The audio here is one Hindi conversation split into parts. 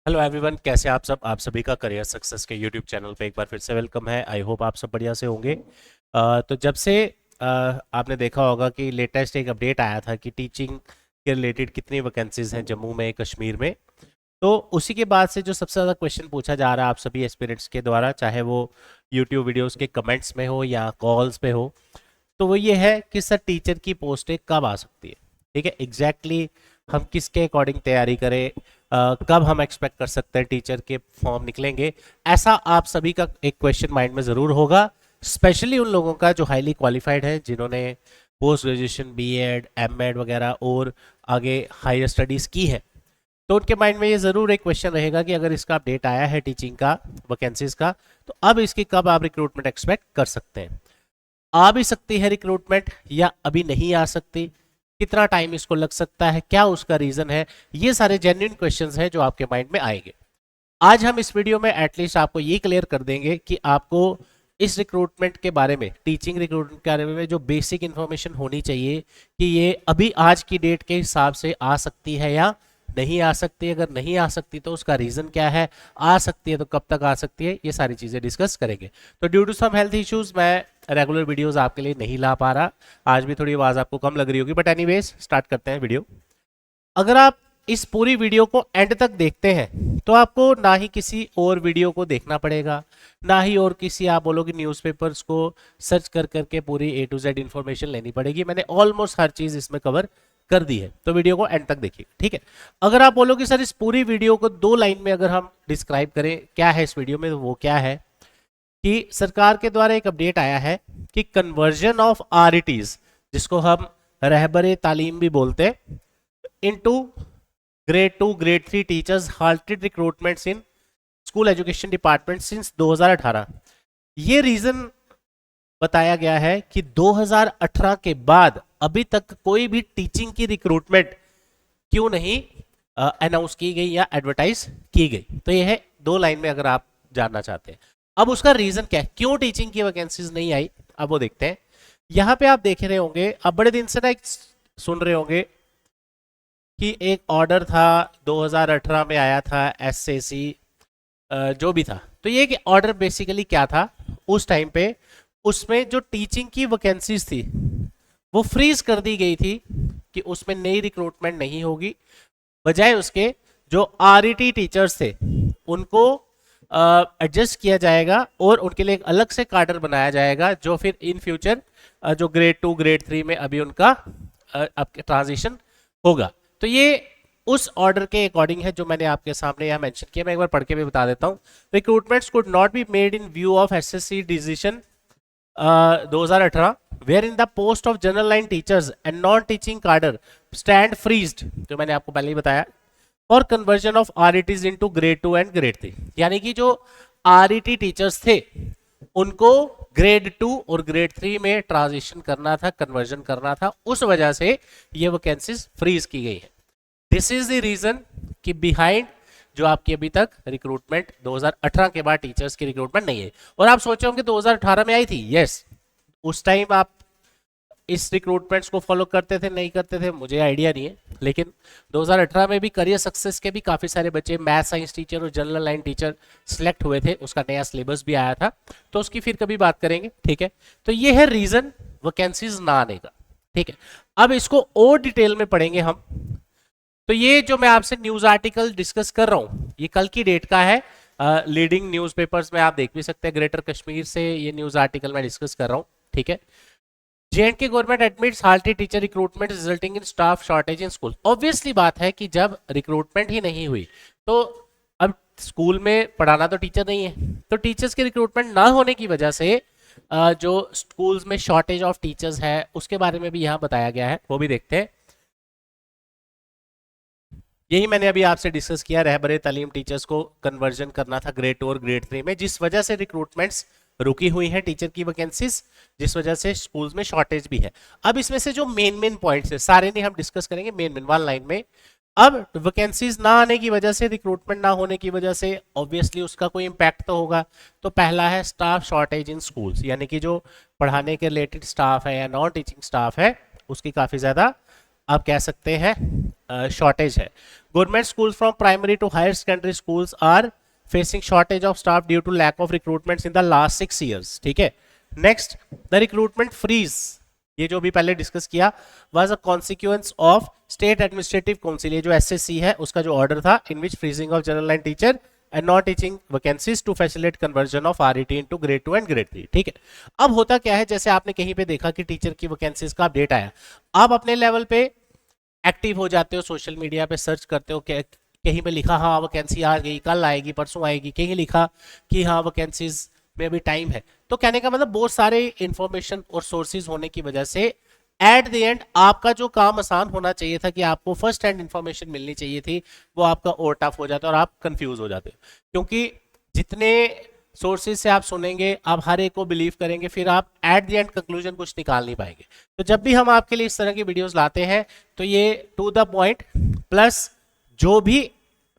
हेलो एवरीवन, कैसे आप सब। आप सभी का करियर सक्सेस के यूट्यूब चैनल पे एक बार फिर से वेलकम है। आई होप आप सब बढ़िया से होंगे। तो जब से आपने देखा होगा कि लेटेस्ट एक अपडेट आया था कि टीचिंग के रिलेटेड कितनी वैकेंसीज हैं जम्मू में, कश्मीर में। तो उसी के बाद से जो सबसे ज़्यादा क्वेश्चन पूछा जा रहा है आप सभी एस्पिरेंट्स के द्वारा, चाहे वो यूट्यूब वीडियोस के कमेंट्स में हो या कॉल्स पे हो, तो वो ये है कि सर टीचर की पोस्टें कब आ सकती है। ठीक है, एग्जैक्टली हम किसके अकॉर्डिंग तैयारी करें, कब हम एक्सपेक्ट कर सकते हैं टीचर के फॉर्म निकलेंगे। ऐसा आप सभी का एक क्वेश्चन माइंड में ज़रूर होगा, स्पेशली उन लोगों का जो हाईली क्वालिफाइड है, जिन्होंने पोस्ट ग्रेजुएशन, बीएड, एमएड वगैरह और आगे हायर स्टडीज़ की है। तो उनके माइंड में ये ज़रूर एक क्वेश्चन रहेगा कि अगर इसका अपडेट आया है टीचिंग का, वैकेंसीज का, तो अब इसकी कब आप रिक्रूटमेंट एक्सपेक्ट कर सकते हैं। आ भी सकती है रिक्रूटमेंट या अभी नहीं आ सकती, कितना टाइम इसको लग सकता है, क्या उसका रीजन है। ये सारे जेन्युइन क्वेश्चंस हैं जो आपके माइंड में आएंगे। आज हम इस वीडियो में एटलीस्ट आपको ये क्लियर कर देंगे कि आपको इस रिक्रूटमेंट के बारे में, टीचिंग रिक्रूटमेंट के बारे में जो बेसिक इंफॉर्मेशन होनी चाहिए कि ये अभी आज की डेट के हिसाब से आ सकती है या नहीं आ सकती। अगर नहीं आ सकती तो उसका रीजन क्या है, आ सकती है तो कब तक आ सकती है, ये सारी चीजें डिस्कस करेंगे। तो due to some health issues मैं रेगुलर वीडियोस आपके लिए नहीं ला पा रहा। आज भी थोड़ी आवाज आपको कम लग रही होगी, बट एनीवेज स्टार्ट करते हैं वीडियो। अगर आप इस पूरी वीडियो को एंड तक देखते हैं तो आपको ना ही किसी और वीडियो को देखना पड़ेगा, ना ही और किसी आप बोलोगे न्यूज़पेपर्स को सर्च कर करके पूरी ए टू जेड इंफॉर्मेशन लेनी पड़ेगी। मैंने ऑलमोस्ट हर चीज इसमें कवर कर दी है, तो वीडियो को एंड तक देखिए। ठीक है, अगर आप बोलोगे सर इस पूरी वीडियो को 2 लाइन में अगर हम डिस्क्राइब करें क्या है इस वीडियो में, तो वो क्या है कि सरकार के द्वारा एक अपडेट आया है कि कन्वर्जन ऑफ आरईटीज, जिसको हम रहबरे तालीम भी बोलते हैं, into grade 2 grade 3 teachers halted recruitments in school education department since 2018। ये रीजन बताया गया है कि 2018 के बाद अभी तक कोई भी टीचिंग की रिक्रूटमेंट क्यों नहीं अनाउंस की गई या एडवर्टाइज की गई। तो ये है 2 लाइन में अगर आप जानना चाहते हैं। अब उसका रीजन क्या है, क्यों टीचिंग की वैकेंसीज नहीं आई, अब वो देखते हैं। यहां पे आप देख रहे होंगे, अब बड़े दिन से ना एक सुन रहे होंगे कि एक ऑर्डर था 2018 में आया था एसएसी, जो भी था। तो ये कि ऑर्डर बेसिकली क्या था उस टाइम पे, उसमें जो टीचिंग की वैकेंसीज थी वो फ्रीज कर दी गई थी कि उसमें नई रिक्रूटमेंट नहीं होगी। बजाय उसके जो आरईटी टीचर्स थे उनको एडजस्ट किया जाएगा और उनके लिए एक अलग से कार्डर बनाया जाएगा, जो फिर इन फ्यूचर जो ग्रेड 2 ग्रेड 3 में अभी उनका ट्रांजिशन होगा। तो ये उस ऑर्डर के अकॉर्डिंग है जो मैंने आपके सामने यहाँ मेंशन किया। मैं एक बार पढ़ के भी बता देता हूँ। Recruitments could not be made in view of SSC decision 2018 where in the post of general line teachers and non teaching cadre stand freezed, जो मैंने आपको पहले ही बताया, और conversion of RETs into grade 2 and grade 3। यानी कि जो आरईटी टीचर्स थे उनको ग्रेड 2 और ग्रेड 3 में ट्रांजिशन करना था, कन्वर्जन करना था, उस वजह से ये वैकेंसीज फ्रीज की गई है। दिस इज द रीजन कि बिहाइंड जो आपकी अभी तक रिक्रूटमेंट 2018 के बाद टीचर्स की रिक्रूटमेंट नहीं है। और आप सोचे होंगे 2018 में आई थी, यस। उस टाइम आप इस रिक्रूटमेंट्स को फॉलो करते थे नहीं करते थे मुझे आइडिया नहीं है, लेकिन 2018 में भी करियर सक्सेस के भी काफी सारे बच्चे मैथ साइंस टीचर और जनरल लाइन टीचर सिलेक्ट हुए थे। उसका नया सिलेबस भी आया था, तो उसकी फिर कभी बात करेंगे। ठीक है, तो ये है रीजन वैकेंसीज ना आने का। ठीक है, अब इसको और डिटेल में पढ़ेंगे हम। तो ये जो मैं आपसे न्यूज आर्टिकल डिस्कस कर रहा हूं ये कल की डेट का है। लीडिंग न्यूज़पेपर्स में आप देख भी सकते हैं, ग्रेटर कश्मीर से ये न्यूज आर्टिकल मैं डिस्कस कर रहा हूं। ठीक है, J and K government admits halted teacher recruitment resulting in staff shortage in school. Obviously बात है कि जब रिक्रूटमेंट ही नहीं हुई तो अब स्कूल में पढ़ाना तो टीचर नहीं है, तो टीचर्स की रिक्रूटमेंट ना होने की वजह से जो स्कूल्स में शॉर्टेज ऑफ टीचर्स है उसके बारे में भी यहाँ बताया गया है, वो भी देखते हैं। यही मैंने अभी आपसे डिस्कस किया, रहबरे तालीम टीचर्स को कन्वर्जन करना था ग्रेड 2 और ग्रेड 3 में, जिस वजह से रिक्रूटमेंट्स रुकी हुई हैं टीचर की वैकेंसीज, जिस वजह से स्कूल्स में शॉर्टेज भी है। अब इसमें से जो मेन पॉइंट्स है सारे नहीं हम डिस्कस करेंगे, मेन 1 लाइन में। अब वैकेंसीज ना आने की वजह से, रिक्रूटमेंट ना होने की वजह से ऑब्वियसली उसका कोई इंपैक्ट तो होगा। तो पहला है स्टाफ शॉर्टेज इन स्कूल्स, यानी कि जो पढ़ाने के रिलेटेड स्टाफ है या नॉन टीचिंग स्टाफ है उसकी काफी ज्यादा आप कह सकते हैं शॉर्टेज है। Government schools from primary to higher secondary schools are facing shortage of staff due to lack of recruitments in the last 6 years। ठीक है, नेक्स्ट, द रिक्रूटमेंट फ्रीज, ये जो भी पहले डिस्कस किया, was a consequence of state administrative council, ये जो एसएससी है उसका जो ऑर्डर था, in which freezing of general line teacher and non teaching vacancies to facilitate conversion of RET into grade 2 and grade 3। ठीक है, अब होता क्या है, जैसे आपने कहीं पे देखा कि टीचर की वैकेंसीज का अपडेट आया, आप अपने लेवल पे एक्टिव हो जाते हो, सोशल मीडिया पे सर्च करते हो, कहीं पे लिखा हाँ वैकेंसी आ गई, कल आएगी, परसों आएगी, कहीं लिखा कि हाँ वैकेंसीज में भी टाइम है। तो कहने का मतलब बहुत सारे इंफॉर्मेशन और सोर्सेज होने की वजह से एट द एंड आपका जो काम आसान होना चाहिए था कि आपको फर्स्ट हैंड इंफॉर्मेशन मिलनी चाहिए थी, वो आपका और टफ हो जाता है और आप कंफ्यूज हो जाते हो, क्योंकि जितने सोर्सेज से आप सुनेंगे, आप हर एक को बिलीव करेंगे, फिर आप एट द एंड कंक्लूजन कुछ निकाल नहीं पाएंगे। तो जब भी हम आपके लिए इस तरह की वीडियोस लाते हैं तो ये टू द पॉइंट प्लस जो भी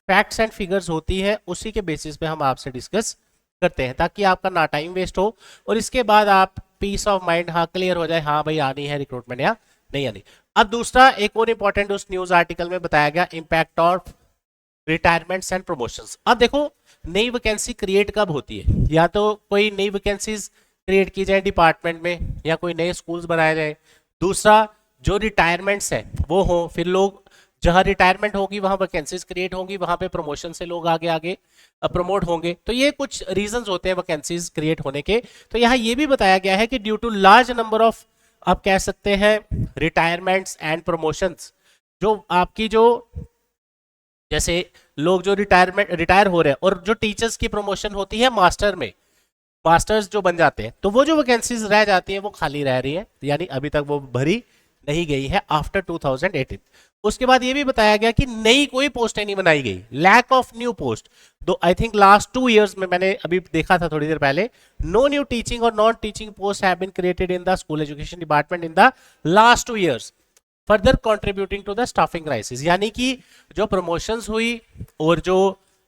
फैक्ट्स एंड फिगर्स होती है उसी के बेसिस पे हम आपसे डिस्कस करते हैं, ताकि आपका ना टाइम वेस्ट हो और इसके बाद आप पीस ऑफ माइंड हाँ क्लियर हो जाए, हाँ भाई आनी है रिक्रूटमेंट या नहीं आनी। अब दूसरा एक और इंपॉर्टेंट उस न्यूज आर्टिकल में बताया गया, impact of retirements and promotions. अब देखो, नई वैकेंसी क्रिएट कब होती है, या तो कोई नई वैकेंसीज क्रिएट की जाए डिपार्टमेंट में, या कोई नए स्कूल्स बनाए जाए। दूसरा, जो रिटायरमेंट्स है वो हो, फिर लोग जहां रिटायरमेंट होगी वहां वैकेंसीज क्रिएट होंगी, वहां पे प्रमोशन से लोग आगे आगे प्रमोट होंगे। तो ये कुछ रीजंस होते हैं वैकेंसीज क्रिएट होने के। तो यहाँ ये भी बताया गया है कि due to large number of, आप कह सकते हैं, रिटायरमेंट्स एंड प्रमोशंस, जो आपकी जो जैसे लोग जो रिटायर हो रहे हैं, और जो टीचर्स की प्रमोशन होती है मास्टर में, मास्टर्स जो बन जाते हैं, तो वो जो वैकेंसीज रह जाती हैं वो खाली रह रही है, यानी अभी तक वो भरी नहीं गई है आफ्टर 2018। उसके बाद ये भी बताया गया कि नई कोई पोस्टें नहीं बनाई गई, लैक ऑफ न्यू पोस्ट। दो आई थिंक लास्ट 2 years में, मैंने अभी देखा था थोड़ी देर पहले, नो न्यू टीचिंग और non teaching post have been created in the school education department in the last 2 years, further contributing to the staffing crisis. यानी कि जो प्रमोशंस हुई और जो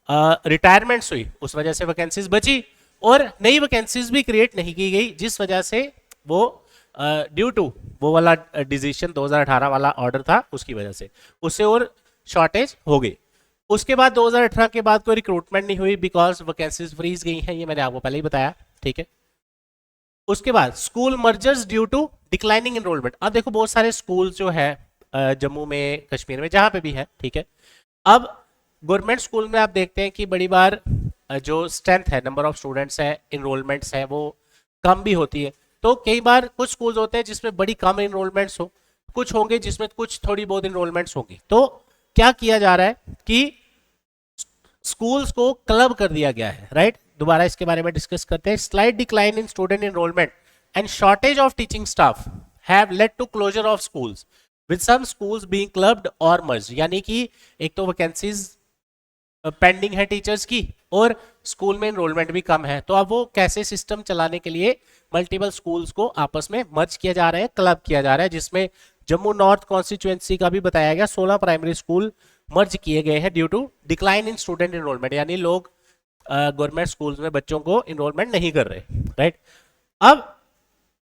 रिटायरमेंट्स हुई उस वजह से वैकेंसीज बची, और नई वैकेंसीज भी क्रिएट नहीं की गई, जिस वजह से वो ड्यू टू वो वाला डिसीजन 2018 वाला ऑर्डर था, उसकी वजह से उससे और शॉर्टेज हो गई। उसके बाद 2018 के बाद कोई रिक्रूटमेंट नहीं हुई बिकॉज वैकेंसीज फ्रीज गई हैं, ये मैंने आपको पहले ही बताया। ठीक है, उसके बाद school mergers due to declining enrolment. अब देखो बहुत सारे स्कूल जो है जम्मू में, कश्मीर में, जहां पे भी है, ठीक है, अब गवर्नमेंट स्कूल में आप देखते हैं कि बड़ी बार जो स्ट्रेंथ है, नंबर ऑफ स्टूडेंट्स है, इनरोलमेंट्स है, वो कम भी होती है। तो कई बार कुछ स्कूल्स होते हैं जिसमें बड़ी कम इनरोलमेंट्स हो, कुछ होंगे जिसमें कुछ थोड़ी बहुत इनरोलमेंट्स होंगी। तो क्या किया जा रहा है कि स्कूल्स को क्लब कर दिया गया है, राइट। दोबारा इसके बारे में डिस्कस करते हैं। Slight decline in student enrolment and shortage of teaching staff have led to closure of schools with some schools being clubbed और मर्ज। यानी कि एक तो वैकेंसीज पेंडिंग है टीचर्स की, और स्कूल में एनरोलमेंट भी कम है। तो अब वो कैसे सिस्टम चलाने के लिए मल्टीपल स्कूल्स को आपस में मर्ज किया जा रहा है, क्लब किया जा रहा है, जिसमें जम्मू नॉर्थ कॉन्स्टिट्यूएंसी का भी बताया गया 16 प्राइमरी स्कूल मर्ज किए गए हैं due to decline in student enrolment. यानी लोग गवर्नमेंट स्कूल्स में बच्चों को इनरोलमेंट नहीं कर रहे, राइट। अब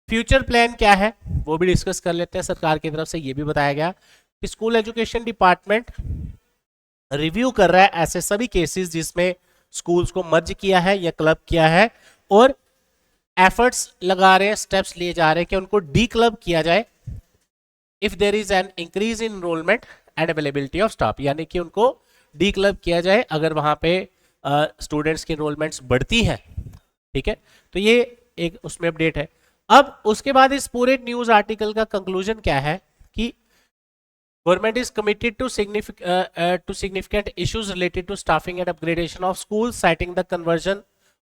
फ्यूचर प्लान क्या है वो भी डिस्कस कर लेते हैं। सरकार की तरफ से ये भी बताया गया कि स्कूल एजुकेशन डिपार्टमेंट रिव्यू कर रहा है ऐसे सभी केसेस जिसमें स्कूल्स को मर्ज किया है या क्लब किया है, और एफर्ट्स लगा रहे हैं, स्टेप्स लिए जा रहे हैं कि उनको डी क्लब किया जाए if there is an increase in enrolment and availability of staff. यानी कि उनको डी क्लब किया जाए अगर वहां पे स्टूडेंट्स की एनरोलमेंट्स बढ़ती है, ठीक है। तो ये एक उसमें अपडेट है। अब उसके बाद इस पूरे न्यूज आर्टिकल का कंक्लूजन क्या है कि government is committed to significant issues related to staffing and upgradation of schools, citing the conversion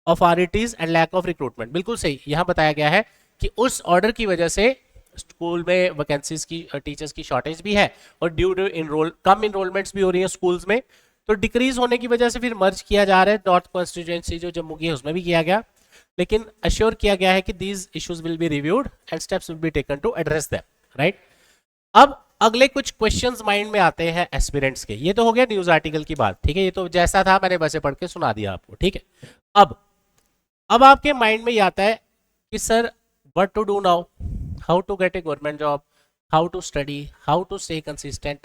of RETs and lack of recruitment। बिल्कुल सही, यहां बताया गया है कि उस ऑर्डर की वजह से स्कूल में वैकेंसीज की, टीचर्स की शॉर्टेज भी है, और ड्यू टू कम इनरोलमेंट्स भी हो रही है स्कूल्स में, तो डिक्रीज होने की वजह से फिर मर्ज किया जा रहा है। नॉर्थ कॉन्स्टिट्यूएंसी जो जम्मू की है उसमें भी किया गया, लेकिन अश्योर किया गया है कि these issues will be reviewed and steps will be taken to address them, right. अब अगले कुछ क्वेश्चंस माइंड में आते हैं एस्पिरेंट्स के। ये तो हो गया न्यूज आर्टिकल की बात, ठीक है, ये तो जैसा था मैंने वैसे पढ़ के सुना दिया आपको, ठीक है। अब आपके माइंड में ये आता है कि sir what to do now, how to get a government job, how to study, how to stay consistent,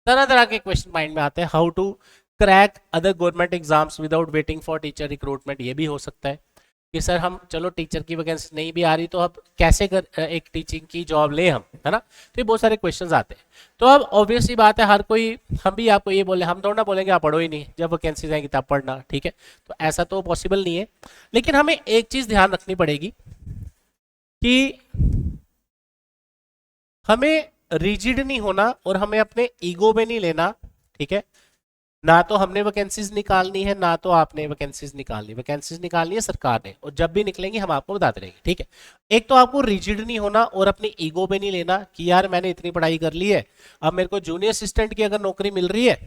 तरह तरह के क्वेश्चन माइंड में आते हैं। How to crack other government exams without waiting for teacher recruitment, ये भी हो सकता है कि सर हम चलो टीचर की वैकेंसी नहीं भी आ रही तो अब कैसे एक टीचिंग की जॉब लें हम, है ना। तो ये बहुत सारे क्वेश्चंस आते हैं। तो अब ऑब्वियसली बात है, हर कोई, हम भी आपको ये बोले, हम थोड़ा ना बोलेंगे आप पढ़ो ही नहीं, जब वैकेंसी आएंगी तब पढ़ना, ठीक है। तो ऐसा तो पॉसिबल नहीं है। लेकिन हमें एक चीज ध्यान रखनी पड़ेगी कि हमें रिजिड नहीं होना और हमें अपने ईगो में नहीं लेना, ठीक है। ना तो हमने वैकेंसीज निकालनी है, ना तो आपने वैकेंसीज निकालनी है सरकार ने, और जब भी निकलेंगी हम आपको बताते रहेंगे, ठीक है। एक तो आपको रिजिड नहीं होना और अपनी ईगो पे नहीं लेना कि यार मैंने इतनी पढ़ाई कर ली है, अब मेरे को जूनियर असिस्टेंट की अगर नौकरी मिल रही है,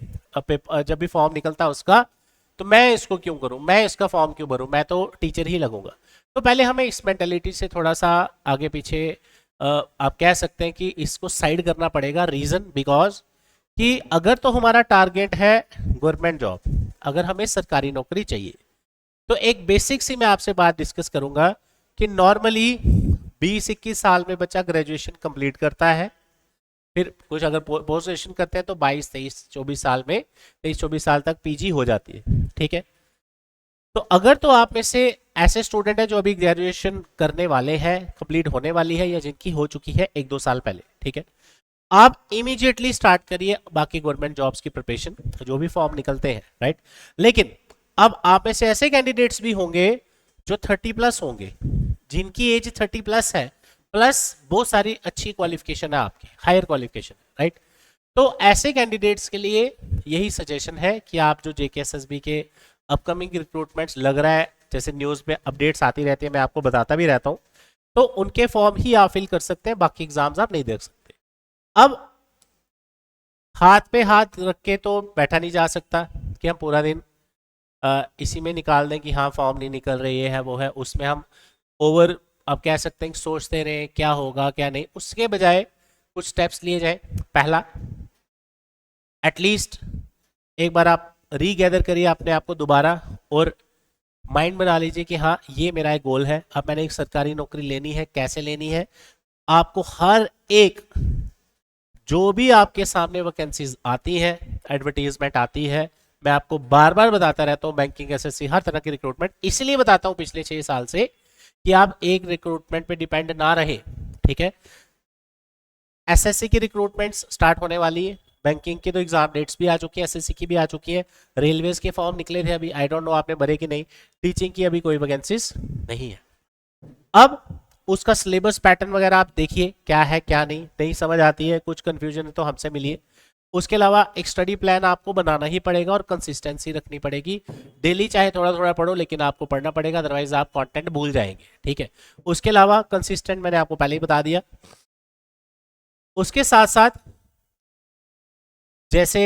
जब भी फॉर्म निकलता है उसका, तो मैं इसको क्यों करूं, मैं इसका फॉर्म क्यों भरूं, मैं तो टीचर ही लगूंगा। तो पहले हमें इस मेंटेलिटी से थोड़ा सा आगे पीछे, आप कह सकते हैं कि इसको साइड करना पड़ेगा। रीजन बिकॉज कि अगर तो हमारा टारगेट है गवर्नमेंट जॉब, अगर हमें सरकारी नौकरी चाहिए, तो एक बेसिक सी मैं आपसे बात डिस्कस करूंगा कि नॉर्मली 20-21 साल में बच्चा ग्रेजुएशन कंप्लीट करता है, फिर कुछ अगर पोस्ट ग्रेजुएशन करते हैं तो 22-23-24 साल में, 23-24 साल तक पीजी हो जाती है, ठीक है। तो अगर तो आप में से ऐसे स्टूडेंट हैं जो अभी ग्रेजुएशन करने वाले हैं, कंप्लीट होने वाली है, या जिनकी हो चुकी है 1-2 साल पहले, ठीक है, आप इमीडिएटली स्टार्ट करिए बाकी गवर्नमेंट जॉब्स की प्रिपरेशन, जो भी फॉर्म निकलते हैं, राइट। लेकिन अब आप में से ऐसे कैंडिडेट्स भी होंगे जो 30+ होंगे, जिनकी एज 30+ है, प्लस बहुत सारी अच्छी क्वालिफिकेशन है आपकी, हायर क्वालिफिकेशन, राइट। तो ऐसे कैंडिडेट्स के लिए यही सजेशन है कि आप जो JKSSB के अपकमिंग रिक्रूटमेंट्स लग रहा है, जैसे न्यूज़ में अपडेट्स आती रहती है, मैं आपको बताता भी रहता हूँ, तो उनके फॉर्म ही आप फिल कर सकते हैं, बाकी एग्जाम्स आप नहीं दे सकते। अब हाथ पे हाथ रख के तो बैठा नहीं जा सकता कि हम पूरा दिन इसी में निकाल दें कि हाँ फॉर्म नहीं निकल रही है, वो है, उसमें हम ओवर, आप कह सकते हैं सोचते रहे क्या होगा क्या नहीं। उसके बजाय कुछ स्टेप्स लिए जाए। पहला, एटलीस्ट एक बार आप रीगैदर करिए अपने आप को दोबारा और माइंड बना लीजिए कि हाँ ये मेरा एक गोल है, अब मैंने एक सरकारी नौकरी लेनी है, कैसे लेनी है। आपको हर एक जो भी आपके सामने वैकेंसीज आती है, एडवर्टीजमेंट आती है, मैं आपको बार बार बताता रहता हूँ, बैंकिंग, SSC, हर तरह की रिक्रूटमेंट, इसलिए बताता हूँ पिछले 6 साल से कि आप एक रिक्रूटमेंट पे डिपेंड ना रहे, ठीक है। SSC की रिक्रूटमेंट्स स्टार्ट होने वाली है, बैंकिंग की तो एग्जाम डेट्स भी आ चुकी है, SSC की भी आ चुकी है, रेलवेज के फॉर्म निकले थे अभी, आई डोंट नो आपने भरे कि नहीं, टीचिंग की अभी कोई वैकेंसीज नहीं है। अब उसका सिलेबस पैटर्न वगैरह आप देखिए क्या है क्या नहीं, नहीं समझ आती है, कुछ कंफ्यूजन है तो हमसे मिलिए। उसके अलावा एक स्टडी प्लान आपको बनाना ही पड़ेगा और कंसिस्टेंसी रखनी पड़ेगी। डेली चाहे थोड़ा थोड़ा पढ़ो, लेकिन आपको पढ़ना पड़ेगा, अदरवाइज आप कंटेंट भूल जाएंगे, ठीक है। उसके अलावा कंसिस्टेंट मैंने आपको पहले ही बता दिया। उसके साथ साथ जैसे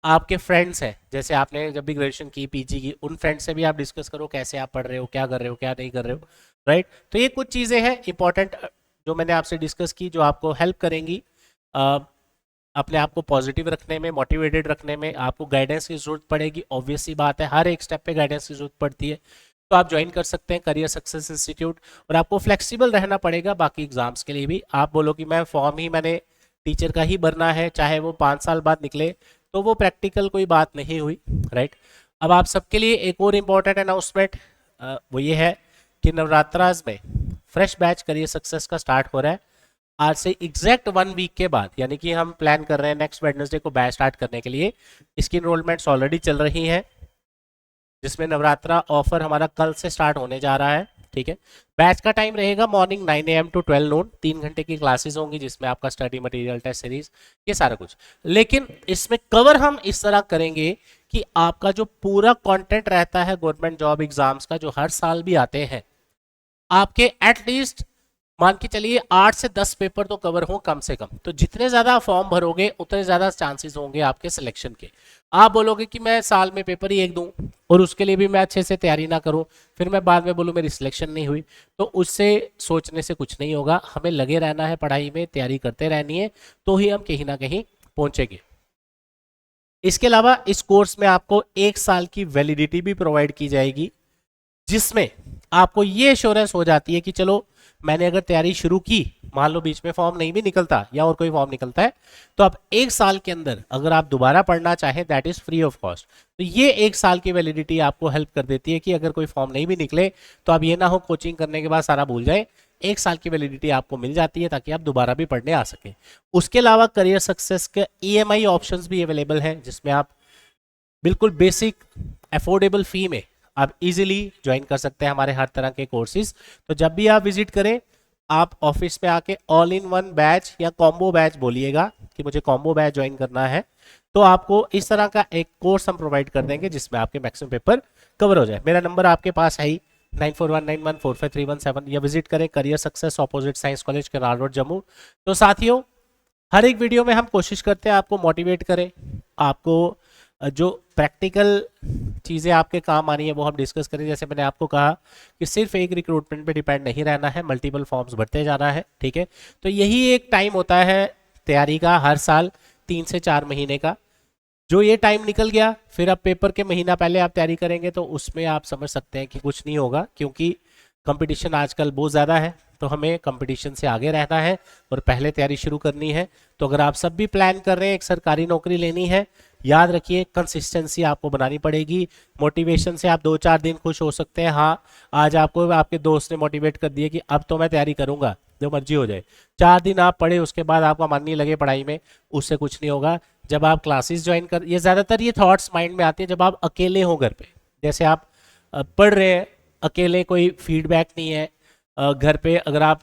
आपके फ्रेंड्स हैं, जैसे आपने जब भी ग्रेजुएशन की, पीजी की, उन फ्रेंड्स से भी आप डिस्कस करो कैसे आप पढ़ रहे हो, क्या कर रहे हो, क्या नहीं कर रहे हो, राइट। तो ये कुछ चीज़ें हैं इंपॉर्टेंट जो मैंने आपसे डिस्कस की, जो आपको हेल्प करेंगी अपने आप को पॉजिटिव रखने में, मोटिवेटेड रखने में। आपको गाइडेंस की जरूरत पड़ेगी, ऑब्वियस सी बात है, हर एक स्टेप पे गाइडेंस की जरूरत पड़ती है। तो आप ज्वाइन कर सकते हैं करियर सक्सेस इंस्टीट्यूट, और आपको फ्लेक्सिबल रहना पड़ेगा बाकी एग्जाम्स के लिए भी। आप बोलो कि मैं फॉर्म ही मैंने टीचर का ही भरना है, चाहे वो 5 साल बाद निकले, तो वो प्रैक्टिकल कोई बात नहीं हुई, राइट। अब आप सबके लिए एक और इम्पोर्टेंट अनाउंसमेंट वो ये है कि नवरात्राज में फ्रेश बैच करियर सक्सेस का स्टार्ट हो रहा है आज से एग्जैक्ट 1 वीक के बाद, यानी कि हम प्लान कर रहे हैं नेक्स्ट वेडनेसडे को बैच स्टार्ट करने के लिए। इसकी इनरोलमेंट्स ऑलरेडी चल रही हैं, जिसमें नवरात्रा ऑफर हमारा कल से स्टार्ट होने जा रहा है, ठीक है। बैच का टाइम रहेगा मॉर्निंग 9 AM to 12 noon, 3 घंटे की क्लासेस होंगी, जिसमें आपका स्टडी मटेरियल, टेस्ट सीरीज, ये सारा कुछ। लेकिन इसमें कवर हम इस तरह करेंगे कि आपका जो पूरा कंटेंट रहता है गवर्नमेंट जॉब एग्जाम्स का, जो हर साल भी आते हैं, आपके एटलीस्ट मान के चलिए 8 से 10 पेपर तो कवर हो कम से कम। तो जितने ज्यादा फॉर्म भरोगे उतने ज्यादा चांसेस होंगे आपके सिलेक्शन के। आप बोलोगे कि मैं साल में पेपर ही एक दूं और उसके लिए भी मैं अच्छे से तैयारी ना करूं, फिर मैं बाद में बोलूं मेरी सिलेक्शन नहीं हुई, तो उससे सोचने से कुछ नहीं होगा। हमें लगे रहना है पढ़ाई में, तैयारी करते रहनी है, तो ही हम कहीं ना कहीं पहुंचेंगे। इसके अलावा इस कोर्स में आपको 1 साल की वैलिडिटी भी प्रोवाइड की जाएगी, जिसमें आपको ये एश्योरेंस हो जाती है कि चलो मैंने अगर तैयारी शुरू की, मान लो बीच में फॉर्म नहीं भी निकलता या और कोई फॉर्म निकलता है, तो आप 1 साल के अंदर अगर आप दोबारा पढ़ना चाहें that is free of cost. तो ये 1 साल की वैलिडिटी आपको हेल्प कर देती है कि अगर कोई फॉर्म नहीं भी निकले तो आप ये ना हो कोचिंग करने के बाद सारा भूल जाए, 1 साल की वैलिडिटी आपको मिल जाती है ताकि आप दोबारा भी पढ़ने आ सके। उसके अलावा करियर सक्सेस के EMI ऑप्शंस भी अवेलेबल हैं, जिसमें आप बिल्कुल बेसिक अफोर्डेबल फी में आप इजीली ज्वाइन कर सकते हैं हमारे हर तरह के कोर्सेज। तो जब भी आप विजिट करें, आप ऑफिस पे आके ऑल इन वन बैच या कॉम्बो बैच बोलिएगा कि मुझे कॉम्बो बैच ज्वाइन करना है, तो आपको इस तरह का एक कोर्स हम प्रोवाइड कर देंगे जिसमें आपके मैक्सिमम पेपर कवर हो जाए। मेरा नंबर आपके पास है ही 9419145317, या विजिट करें career success opposite science college canal road Jammu. तो साथियों, हर एक वीडियो में हम कोशिश करते हैं आपको मोटिवेट करें, आपको जो प्रैक्टिकल चीज़ें आपके काम आनी है वो हम डिस्कस करें। जैसे मैंने आपको कहा कि सिर्फ एक रिक्रूटमेंट पे डिपेंड नहीं रहना है, मल्टीपल फॉर्म्स भरते जाना है, ठीक है। तो यही एक टाइम होता है तैयारी का, हर साल 3 से 4 महीने का। जो ये टाइम निकल गया, फिर अब पेपर के महीना पहले आप तैयारी करेंगे तो उसमें आप समझ सकते हैं कि कुछ नहीं होगा, क्योंकि कंपटीशन आजकल बहुत ज़्यादा है। तो हमें कंपटीशन से आगे रहना है और पहले तैयारी शुरू करनी है। तो अगर आप सब भी प्लान कर रहे हैं एक सरकारी नौकरी लेनी है, याद रखिए कंसिस्टेंसी आपको बनानी पड़ेगी। मोटिवेशन से आप 2-4 दिन खुश हो सकते हैं, हाँ आज आपको आपके दोस्त ने मोटिवेट कर दिया कि अब तो मैं तैयारी करूंगा जो मर्जी हो जाए। 4 दिन आप पढ़े, उसके बाद आपका मन नहीं लगे पढ़ाई में, उससे कुछ नहीं होगा। जब आप क्लासेस ज्वाइन कर, ये ज़्यादातर ये थॉट्स माइंड में आते हैं जब आप अकेले हो घर पे। जैसे आप पढ़ रहे हैं अकेले, कोई फीडबैक नहीं है, घर पे अगर आप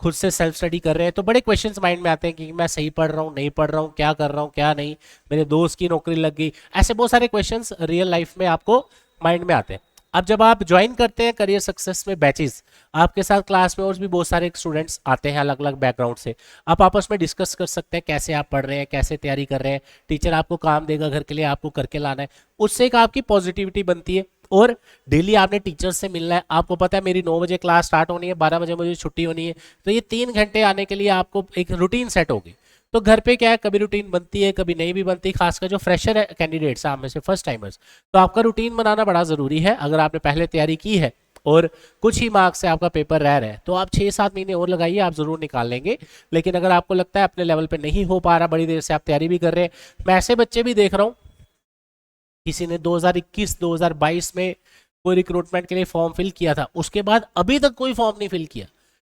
खुद से सेल्फ स्टडी कर रहे हैं तो बड़े क्वेश्चंस माइंड में आते हैं कि मैं सही पढ़ रहा हूँ नहीं पढ़ रहा हूँ, क्या कर रहा हूँ क्या नहीं, मेरे दोस्त की नौकरी लग गई, ऐसे बहुत सारे क्वेश्चंस रियल लाइफ में आपको माइंड में आते हैं। अब जब आप ज्वाइन करते हैं करियर सक्सेस में बैचेस, आपके साथ क्लास में और भी बहुत सारे स्टूडेंट्स आते हैं अलग अलग बैकग्राउंड से, आप आपस में डिस्कस कर सकते हैं कैसे आप पढ़ रहे हैं, कैसे तैयारी कर रहे हैं। टीचर आपको काम देगा घर के लिए, आपको करके लाना है, उससे एक आपकी पॉजिटिविटी बनती है। और डेली आपने टीचर से मिलना है, आपको पता है मेरी 9 बजे क्लास स्टार्ट होनी है, 12 बजे मुझे छुट्टी होनी है, तो ये 3 घंटे आने के लिए आपको एक रूटीन सेट होगी। तो घर पे क्या है, कभी रूटीन बनती है कभी नहीं भी बनती, खासकर जो फ्रेशर है कैंडिडेट्स आप में से फर्स्ट टाइमर्स, तो आपका रूटीन बनाना बड़ा ज़रूरी है। अगर आपने पहले तैयारी की है और कुछ ही मार्क्स से आपका पेपर रह रहा है तो आप 6-7 महीने और लगाइए, आप ज़रूर निकाल लेंगे। लेकिन अगर आपको लगता है अपने लेवल पे नहीं हो पा रहा, बड़ी देर से आप तैयारी भी कर रहे हैं, मैं ऐसे बच्चे भी देख रहा हूँ, किसी ने 2021-2022 में कोई रिक्रूटमेंट के लिए फॉर्म फिल किया था, उसके बाद अभी तक कोई फॉर्म नहीं फिल किया।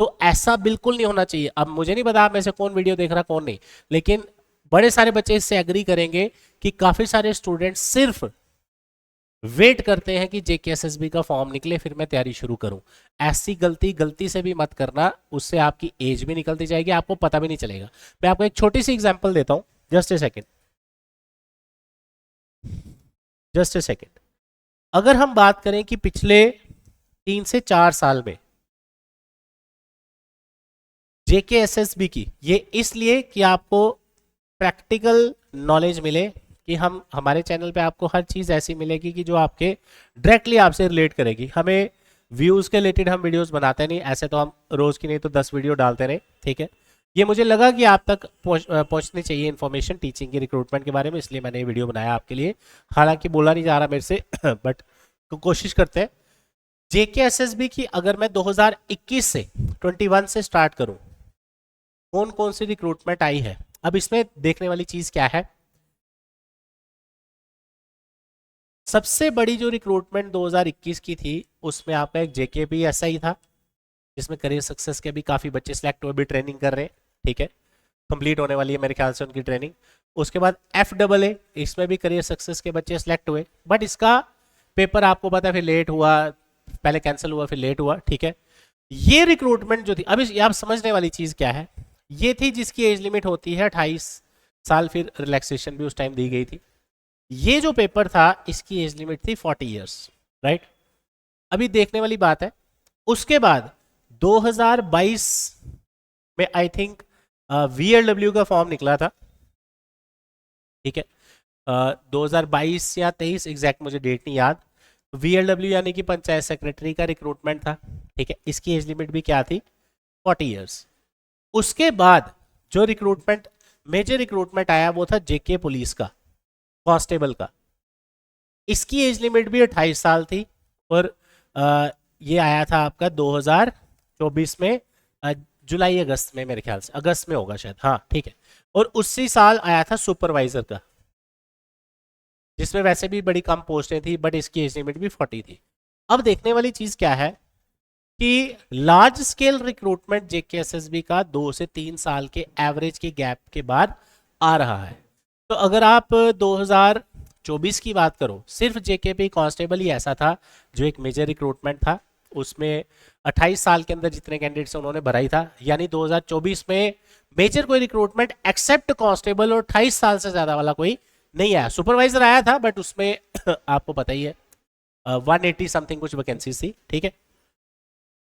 तो ऐसा बिल्कुल नहीं होना चाहिए। अब मुझे नहीं पता आप में से कौन वीडियो देख रहा कौन नहीं, लेकिन बड़े सारे बच्चे इससे एग्री करेंगे कि काफी सारे स्टूडेंट्स सिर्फ वेट करते हैं कि JKSSB का फॉर्म निकले फिर मैं तैयारी शुरू करूं। ऐसी गलती से भी मत करना, उससे आपकी एज भी निकलती जाएगी, आपको पता भी नहीं चलेगा। मैं आपको एक छोटी सी एग्जांपल देता हूं, जस्ट ए सेकेंड। अगर हम बात करें कि पिछले 3 से 4 साल में JKSSB की, ये इसलिए कि आपको प्रैक्टिकल नॉलेज मिले कि हम हमारे चैनल पे आपको हर चीज़ ऐसी मिलेगी कि जो आपके डायरेक्टली आपसे रिलेट करेगी। हमें व्यूज़ के रिलेटेड हम वीडियोस बनाते नहीं, ऐसे तो हम रोज़ की नहीं तो 10 वीडियो डालते रहे, ठीक है। ये मुझे लगा कि आप तक पहुंचनी चाहिए इन्फॉर्मेशन टीचिंग की, रिक्रूटमेंट के बारे में, इसलिए मैंने ये वीडियो बनाया आपके लिए। हालांकि बोला नहीं जा रहा मेरे से बट कोशिश करते हैं। JKSSB की अगर मैं 2021 से 21 से स्टार्ट करूं, कौन कौन सी रिक्रूटमेंट आई है। अब इसमें देखने वाली चीज क्या है, सबसे बड़ी जो रिक्रूटमेंट 2021 की थी उसमें आपका एक JKPSI था, जिसमें करियर सक्सेस के भी काफी बच्चे सिलेक्ट हुए, भी ट्रेनिंग कर रहे हैं, ठीक है, कंप्लीट होने वाली है मेरे ख्याल से उनकी ट्रेनिंग। उसके बाद FAA, इसमें भी करियर सक्सेस के बच्चे सिलेक्ट हुए, बट इसका पेपर आपको पता है फिर लेट हुआ, पहले कैंसिल हुआ फिर लेट हुआ, ठीक है। ये रिक्रूटमेंट जो थी, अब आप समझने वाली चीज क्या है, ये थी जिसकी एज लिमिट होती है 28 साल, फिर रिलैक्सेशन भी उस टाइम दी गई थी। ये जो पेपर था इसकी एज लिमिट थी 40 इयर्स, राइट। अभी देखने वाली बात है, उसके बाद 2022 में आई थिंक VLW का फॉर्म निकला था, ठीक है, 2022 या 23 एग्जैक्ट मुझे डेट नहीं याद। VLW यानी कि पंचायत सेक्रेटरी का रिक्रूटमेंट था, ठीक है, इसकी एज लिमिट भी क्या थी, 40 इयर्स। उसके बाद जो रिक्रूटमेंट मेजर रिक्रूटमेंट आया वो था JK पुलिस का, कांस्टेबल का, इसकी एज लिमिट भी 28 साल थी। और ये आया था आपका 2024 में जुलाई अगस्त में, मेरे ख्याल से अगस्त में होगा शायद, हाँ ठीक है। और उसी साल आया था सुपरवाइजर का, जिसमें वैसे भी बड़ी कम पोस्टें थी बट इसकी एज लिमिट भी 40 थी। अब देखने वाली चीज क्या है कि लार्ज स्केल रिक्रूटमेंट जेकेएसएसबी का 2 से 3 साल के एवरेज के गैप के बाद आ रहा है। तो अगर आप 2024 की बात करो, सिर्फ जेकेपी कांस्टेबल ही ऐसा था जो एक मेजर रिक्रूटमेंट था, उसमें 28 साल के अंदर जितने कैंडिडेट्स उन्होंने भरा ही था। यानी 2024 में मेजर कोई रिक्रूटमेंट एक्सेप्ट कांस्टेबल और 28 साल से ज्यादा वाला कोई नहीं आया। सुपरवाइजर आया था बट उसमें आपको पता ही है 180 समथिंग कुछ वैकेंसीज थी, ठीक है।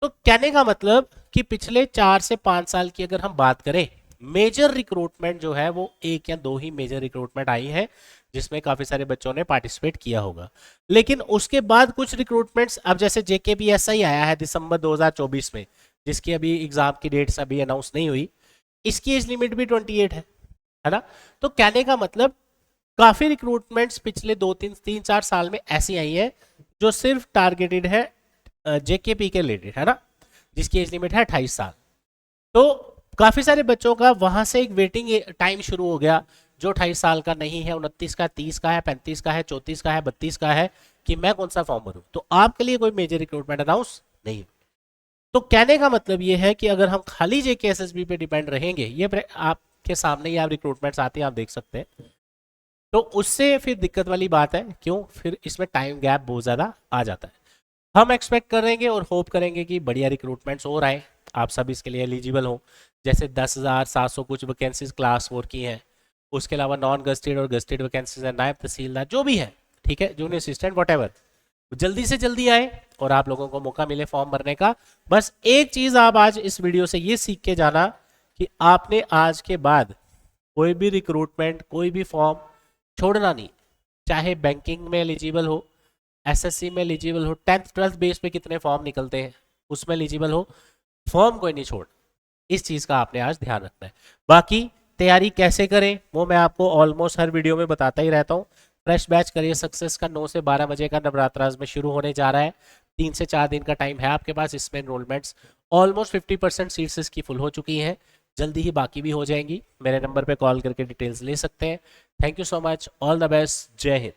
तो कहने का मतलब कि पिछले 4 से 5 साल की अगर हम बात करें, मेजर रिक्रूटमेंट जो है वो 1 या 2 ही मेजर रिक्रूटमेंट आई है जिसमें काफी सारे बच्चों ने पार्टिसिपेट किया होगा। लेकिन उसके बाद कुछ रिक्रूटमेंट्स, अब जैसे जेकेपीएस ही आया है दिसंबर 2024 में, जिसकी अभी एग्जाम की डेट्स अभी अनाउंस नहीं हुई, इसकी एज लिमिट भी 28 है ना। तो कहने का मतलब काफी रिक्रूटमेंट्स पिछले 2-3-4 साल में ऐसी आई है जो सिर्फ टारगेटेड है जेकेपी के रिलेटेड, है ना, जिसकी एज लिमिट है 28 साल। तो काफी सारे बच्चों का वहां से एक वेटिंग टाइम शुरू हो गया, जो 28 साल का नहीं है, 29 का, 30 का है, 35 का है, 34 का है, 32 का है, कि मैं कौन सा फॉर्म भरूं। तो आपके लिए कोई मेजर रिक्रूटमेंट अनाउंस नहीं हुई। तो कहने का मतलब ये है कि अगर हम खाली जेकेएसएसबी पे डिपेंड रहेंगे, ये आपके सामने ही आप रिक्रूटमेंट्स आते हैं, आप देख सकते हैं, तो उससे फिर दिक्कत वाली बात है। क्यों? फिर इसमें टाइम गैप बहुत ज़्यादा आ जाता है। हम एक्सपेक्ट करेंगे और होप करेंगे कि बढ़िया रिक्रूटमेंट्स और आए, आप सब इसके लिए एलिजिबल हो। जैसे 10,700 कुछ वैकेंसीज क्लास 4 की हैं, उसके अलावा नॉन गस्टेड और गस्टेड वैकेंसीज हैं, नायब तहसीलदार जो भी है, ठीक है, जूनियर असिस्टेंट वट जल्दी से जल्दी आए और आप लोगों को मौका मिले फॉर्म भरने का। बस एक चीज़ आप आज इस वीडियो से ये सीख के जाना कि आपने आज के बाद कोई भी रिक्रूटमेंट, कोई भी फॉर्म छोड़ना नहीं। चाहे बैंकिंग में एलिजिबल हो, एसएससी में एलिजिबल हो, 10th-12th बेस पे कितने फॉर्म निकलते हैं उसमें एलिजिबल हो, फॉर्म कोई नहीं छोड़। इस चीज़ का आपने आज ध्यान रखना है। बाकी तैयारी कैसे करें वो मैं आपको ऑलमोस्ट हर वीडियो में बताता ही रहता हूँ। फ्रेश बैच करियर सक्सेस का 9 से 12 बजे का नवरात्राज में शुरू होने जा रहा है। 3 से 4 दिन का टाइम है आपके पास। इसमें एनरोलमेंट्स ऑलमोस्ट 50% सीट्स इसकी फुल हो चुकी हैं, जल्दी ही बाकी भी हो जाएंगी। मेरे नंबर पे कॉल करके डिटेल्स ले सकते हैं। Thank you so much, all the best, जय हिंद।